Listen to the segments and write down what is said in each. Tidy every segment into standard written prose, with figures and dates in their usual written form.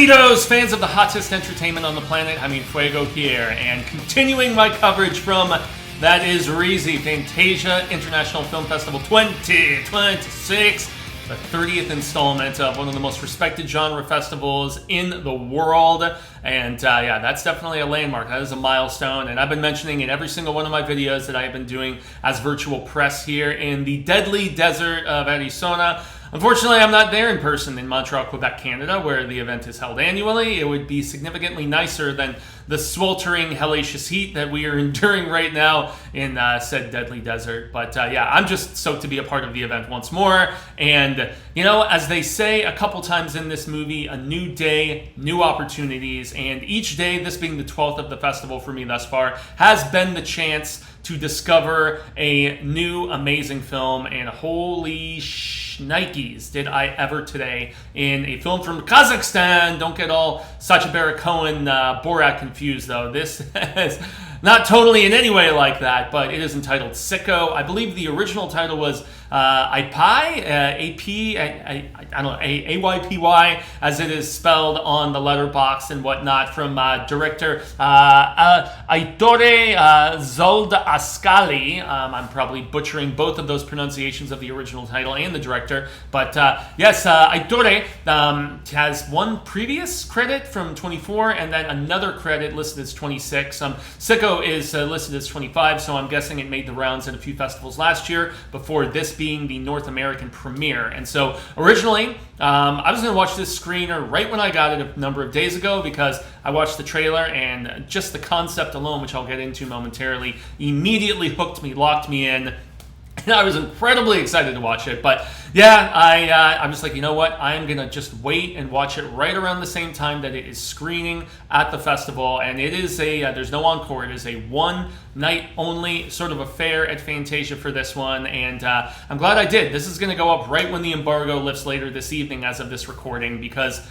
Bienvenidos, fans of the hottest entertainment on the planet. Jaimé En Fuego here, and continuing my coverage from That Is Reezy, Fantasia International Film Festival 2026, the 30th installment of one of the most respected genre festivals in the world. And yeah, that's definitely a landmark. That is a milestone, and I've been mentioning in every single one of my videos that I have been doing as virtual press here in the deadly desert of Arizona. Unfortunately, I'm not there in person in Montreal, Quebec, Canada, where the event is held annually. It would be significantly nicer than the sweltering, hellacious heat that we are enduring right now in said deadly desert. But yeah, I'm just stoked to be a part of the event once more. And, you know, as they say a couple times in this movie, a new day, new opportunities. And each day, this being the 12th of the festival for me thus far, has been the chance to discover a new amazing film. And holy Nikes did I ever today in a film from Kazakhstan. Don't get all Sacha Baron Cohen Borat confused, though. This is not totally in any way like that, but it is entitled SICKO. I believe the original title was AYPY, I don't know, AYPY, as it is spelled on the letterbox and whatnot, from director Aitor Zolda-Ascali. I'm probably butchering both of those pronunciations of the original title and the director, but yes, Aitor has one previous credit from 24 and then another credit listed as 26. SICKO is listed as 25, so I'm guessing it made the rounds at a few festivals last year before this being the North American premiere. And so originally, I was going to watch this screener right when I got it a number of days ago, because I watched the trailer and just the concept alone, which I'll get into momentarily, immediately hooked me, locked me in. And I was incredibly excited to watch it. But yeah, I'm just like, you know what? I'm going to just wait and watch it right around the same time that it is screening at the festival. And it is there's no encore. It is a one night only sort of affair at Fantasia for this one. And I'm glad I did. This is going to go up right when the embargo lifts later this evening as of this recording, because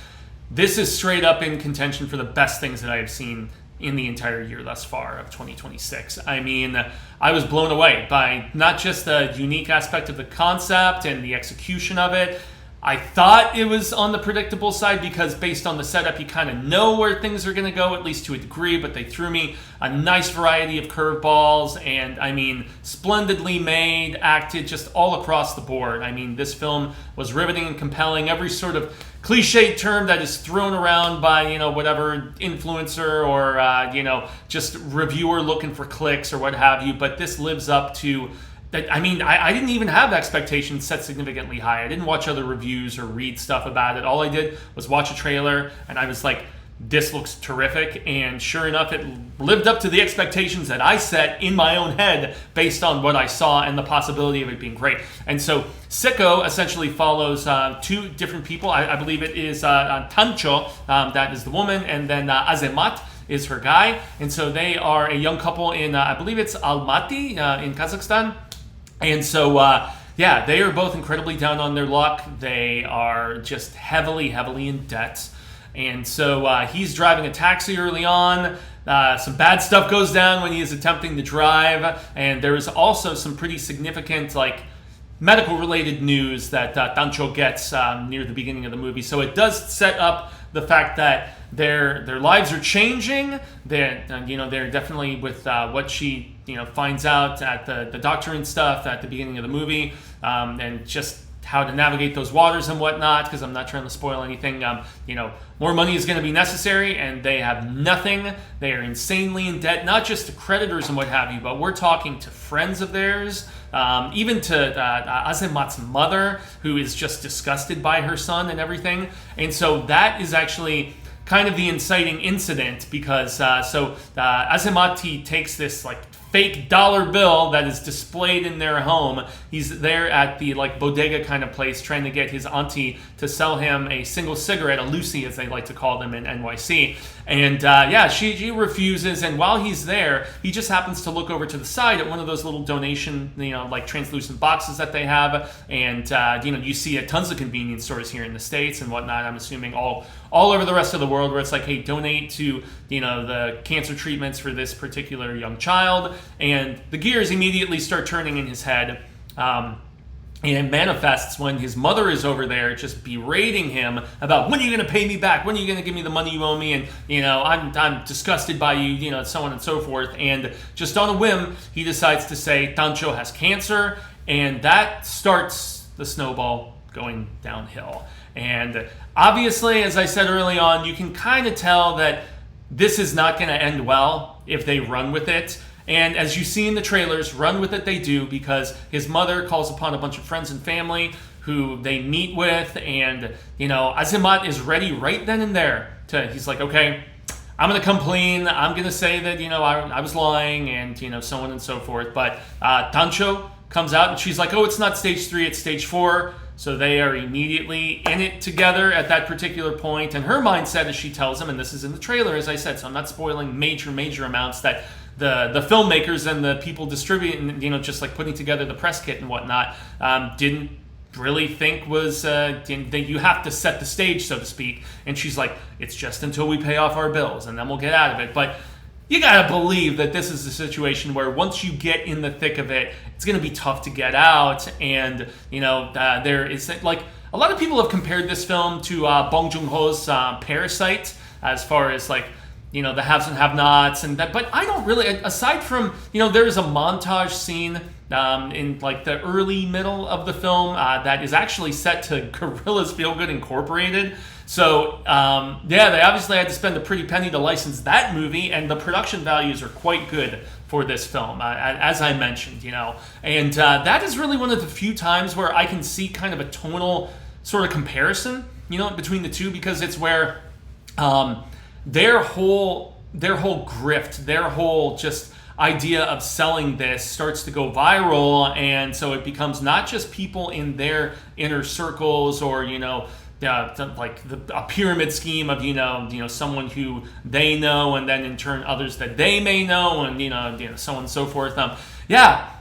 this is straight up in contention for the best things that I have seen in the entire year thus far of 2026. I mean, I was blown away by not just the unique aspect of the concept and the execution of it. I thought it was on the predictable side, because based on the setup, you kind of know where things are going to go, at least to a degree, but they threw me a nice variety of curveballs, and I mean, splendidly made, acted, just all across the board. I mean, this film was riveting and compelling. Every sort of cliched term that is thrown around by, you know, whatever influencer or, you know, just reviewer looking for clicks or what have you, but this lives up to that. I mean, I didn't even have expectations set significantly high. I didn't watch other reviews or read stuff about it. All I did was watch a trailer, and I was like, this looks terrific. And sure enough, it lived up to the expectations that I set in my own head based on what I saw and the possibility of it being great. And so SICKO essentially follows two different people. I believe it is Tancho, that is the woman, and then Azemat is her guy. And so they are a young couple in, I believe it's Almaty in Kazakhstan. And so, yeah, they are both incredibly down on their luck. They are just heavily in debt. And so he's driving a taxi early on. Some bad stuff goes down when he is attempting to drive. And there is also some pretty significant, like, medical-related news that Tancho gets near the beginning of the movie. So it does set up the fact that their lives are changing. They're definitely with what she finds out at the doctor and stuff at the beginning of the movie, and just how to navigate those waters and whatnot, because I'm not trying to spoil anything. More money is going to be necessary, and they have nothing. They are insanely in debt, not just to creditors and what have you, but we're talking to friends of theirs, even to Azemat's mother, who is just disgusted by her son and everything. And so that is actually kind of the inciting incident, because Azemat takes this like fake dollar bill that is displayed in their home. He's there at the like bodega kind of place trying to get his auntie to sell him a single cigarette, a Lucy as they like to call them in NYC. And yeah, she refuses. And while he's there, he just happens to look over to the side at one of those little donation, like translucent boxes that they have. And you see at tons of convenience stores here in the States and whatnot. I'm assuming all over the rest of the world, where it's like, hey, donate to the cancer treatments for this particular young child. And the gears immediately start turning in his head. And it manifests when his mother is over there just berating him about, when are you going to pay me back? When are you going to give me the money you owe me? And, I'm disgusted by you, so on and so forth. And just on a whim, he decides to say Tancho has cancer. And that starts the snowball going downhill. And obviously, as I said early on, you can kind of tell that this is not going to end well if they run with it. And as you see in the trailers, run with it they do, because his mother calls upon a bunch of friends and family who they meet with. And, Azimat is ready right then and there he's like, okay, I'm going to come clean. I'm going to say that, I was lying and, so on and so forth. But Tancho comes out and she's like, oh, it's not stage 3, it's stage 4. So they are immediately in it together at that particular point. And her mindset, as she tells him, and this is in the trailer, as I said, so I'm not spoiling major amounts, that the filmmakers and the people distributing, just like putting together the press kit and whatnot, didn't really think was that you have to set the stage, so to speak. And she's like, it's just until we pay off our bills and then we'll get out of it. But you gotta believe that this is a situation where once you get in the thick of it, it's gonna be tough to get out. And there is, like, a lot of people have compared this film to Bong Joon-ho's Parasite, as far as like, the haves and have-nots and that. But I don't really, aside from, there is a montage scene in like the early middle of the film that is actually set to Gorillaz Feel Good Incorporated. So they obviously had to spend a pretty penny to license that movie, and the production values are quite good for this film, as I mentioned, and that is really one of the few times where I can see kind of a tonal sort of comparison, between the two, because it's where their whole grift, their whole just idea of selling this starts to go viral. And so it becomes not just people in their inner circles or, a pyramid scheme of, someone who they know, and then in turn others that they may know, and, so on and so forth.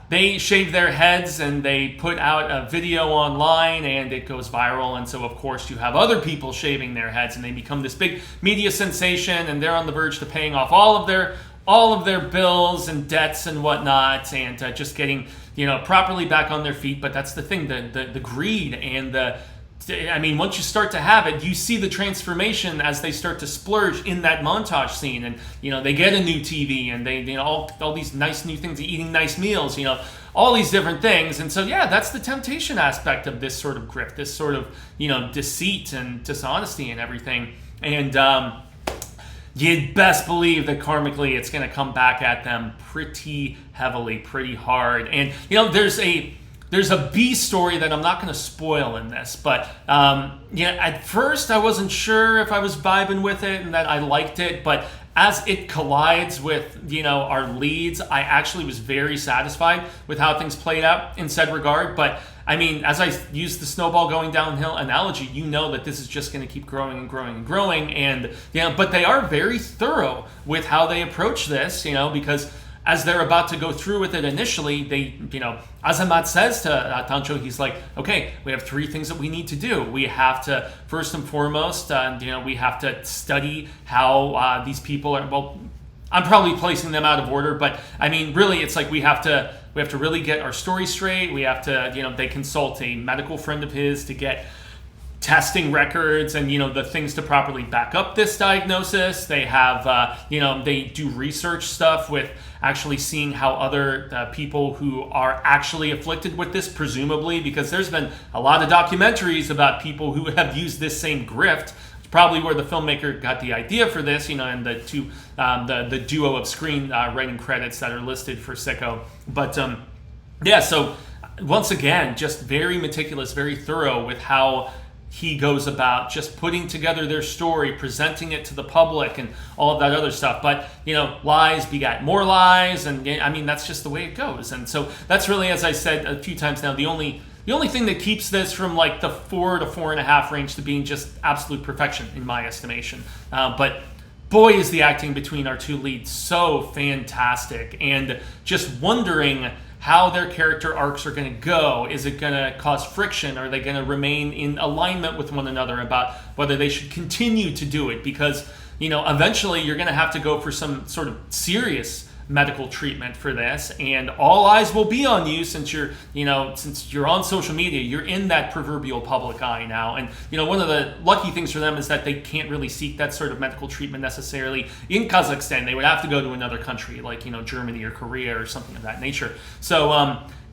They shave their heads and they put out a video online and it goes viral. And so, of course, you have other people shaving their heads and they become this big media sensation, and they're on the verge to paying off all of their bills and debts and whatnot, and just getting, properly back on their feet. But that's the thing, the greed and once you start to have it, you see the transformation as they start to splurge in that montage scene, and they get a new TV, and they all these nice new things, eating nice meals, all these different things. And so that's the temptation aspect of this sort of grift, this sort of deceit and dishonesty and everything. And you'd best believe that karmically it's going to come back at them pretty heavily, pretty hard. And there's a B story that I'm not going to spoil in this, but at first I wasn't sure if I was vibing with it and that I liked it, but as it collides with, our leads, I actually was very satisfied with how things played out in said regard. But as I use the snowball going downhill analogy, that this is just going to keep growing and growing and growing. And but they are very thorough with how they approach this, because as they're about to go through with it initially, Azamat says to Tancho, he's like, okay, we have 3 things that we need to do. We have to, first and foremost, we have to study how these people are, well, I'm probably placing them out of order, but really it's like we have to really get our story straight. We have to, they consult a medical friend of his to get testing records and the things to properly back up this diagnosis. They have they do research stuff with actually seeing how other people who are actually afflicted with this, presumably, because there's been a lot of documentaries about people who have used this same grift. It's probably where the filmmaker got the idea for this, and the two the duo of screen writing credits that are listed for SICKO. But so once again, just very meticulous, very thorough with how he goes about just putting together their story, presenting it to the public, and all of that other stuff. But lies begat more lies, and that's just the way it goes. And so that's really, as I said a few times now, the only thing that keeps this from like the 4 to 4.5 range to being just absolute perfection in my estimation. But boy, is the acting between our 2 leads so fantastic, and just wondering how their character arcs are going to go. Is it going to cause friction? Are they going to remain in alignment with one another about whether they should continue to do it? Because, eventually you're going to have to go for some sort of serious medical treatment for this, and all eyes will be on you since you're on social media. You're in that proverbial public eye now, and one of the lucky things for them is that they can't really seek that sort of medical treatment necessarily in Kazakhstan. They would have to go to another country like Germany or Korea or something of that nature. So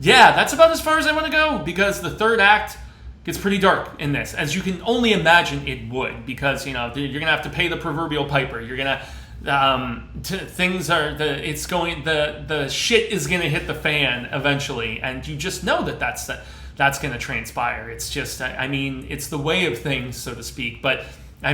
yeah, that's about as far as I want to go, because the third act gets pretty dark in this, as you can only imagine it would, because you're gonna have to pay the proverbial piper. You're gonna the shit is gonna hit the fan eventually, and you just know that's gonna transpire. It's just, it's the way of things, so to speak. But I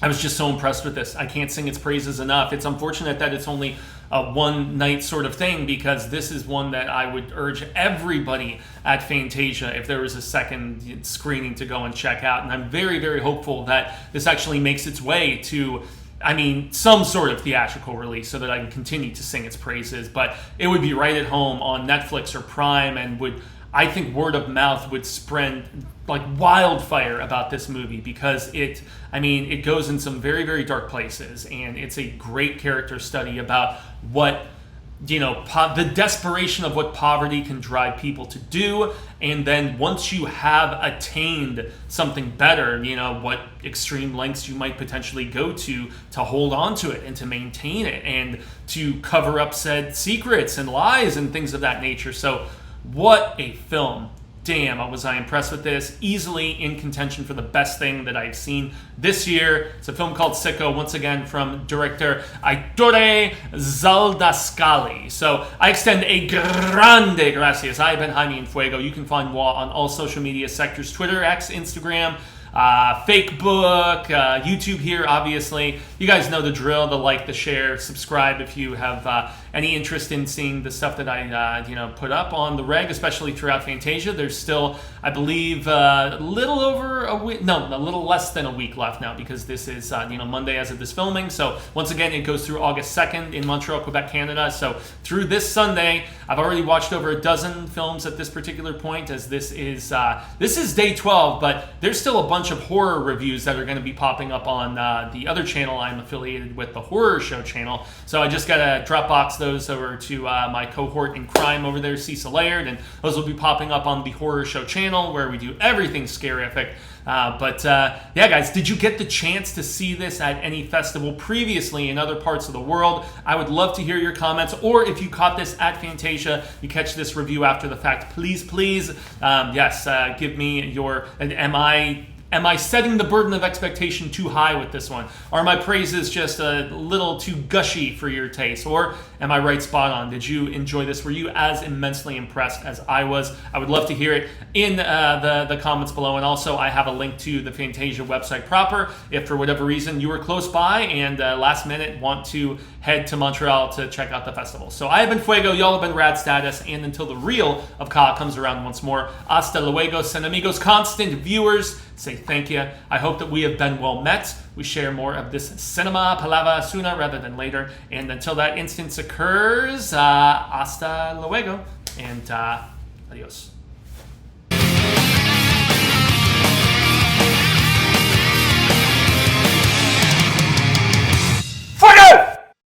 was just so impressed with this. I can't sing its praises enough. It's unfortunate that it's only a one night sort of thing, because this is one that I would urge everybody at Fantasia, if there was a second screening, to go and check out. And I'm very, very hopeful that this actually makes its way to, some sort of theatrical release, so that I can continue to sing its praises. But it would be right at home on Netflix or Prime, and I think word of mouth would spread like wildfire about this movie, because it goes in some very, very dark places, and it's a great character study about what, the desperation of what poverty can drive people to do, and then once you have attained something better, what extreme lengths you might potentially go to hold on to it and to maintain it and to cover up said secrets and lies and things of that nature. So what a film. Damn, was I impressed with this. Easily in contention for the best thing that I've seen this year. It's a film called SICKO, once again from director Aitor Zaldascali. So I extend a grande gracias. I've been Jaimé En Fuego. You can find Wa on all social media sectors: Twitter, X, Instagram, Facebook, YouTube here, obviously. You guys know the drill: the like, the share, subscribe if you have any interest in seeing the stuff that I put up on the reg, especially throughout Fantasia. There's still, I believe, a little less than a week left now, because this is Monday as of this filming. So once again, it goes through August 2nd in Montreal, Quebec, Canada. So through this Sunday, I've already watched over a dozen films at this particular point, as this is day 12, but there's still a bunch of horror reviews that are going to be popping up on the other channel I'm affiliated with, the Horror Show channel. So I just got to Dropbox those over to my cohort in crime over there, Cecil Laird, and those will be popping up on the Horror Show channel, where we do everything scarific. Yeah, guys, did you get the chance to see this at any festival previously in other parts of the world? I would love to hear your comments, or if you caught this at Fantasia, you catch this review after the fact, please, give me your, Am I setting the burden of expectation too high with this one? Are my praises just a little too gushy for your taste? Or am I right spot on? Did you enjoy this? Were you as immensely impressed as I was? I would love to hear it in the comments below. And also, I have a link to the Fantasia website proper, if for whatever reason you were close by and last minute want to head to Montreal to check out the festival. So I have been Fuego, y'all have been Rad Status, and until the real of Ka comes around once more, hasta luego, and amigos, constant viewers, say thank you. I hope that we have been well met. We share more of this cinema palabra sooner rather than later. And until that instance occurs, hasta luego, and adios.